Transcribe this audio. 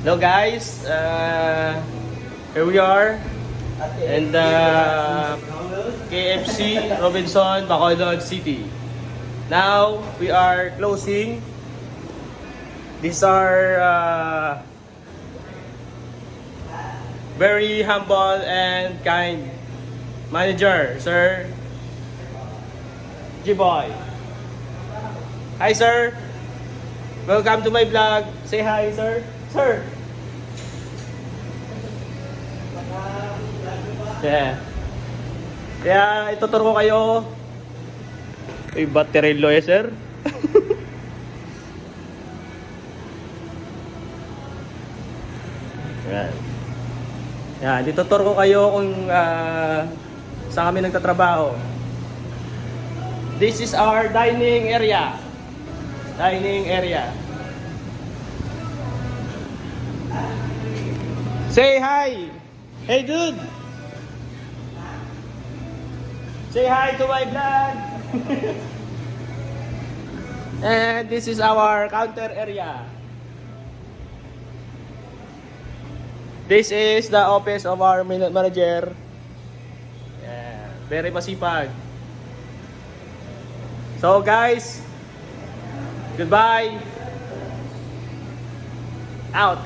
Hello guys, here we are in the KFC Robinson, Bacolod City. Now we are closing. These are very humble and kind manager, Sir G-Boy. Hi sir, welcome to my vlog. Say hi sir. Sir. Yeah. Kaya ituturo ko kayo. Uy, batterillo eh, sir. Yan. Yan, ituturo ko kayo kung saan kami nagtatrabaho. This is our dining area. Dining area. Say hi! Hey dude! Say hi to my vlog! And this is our counter area. This is the office of our manager. Yeah, very masipag. So guys, goodbye. Out.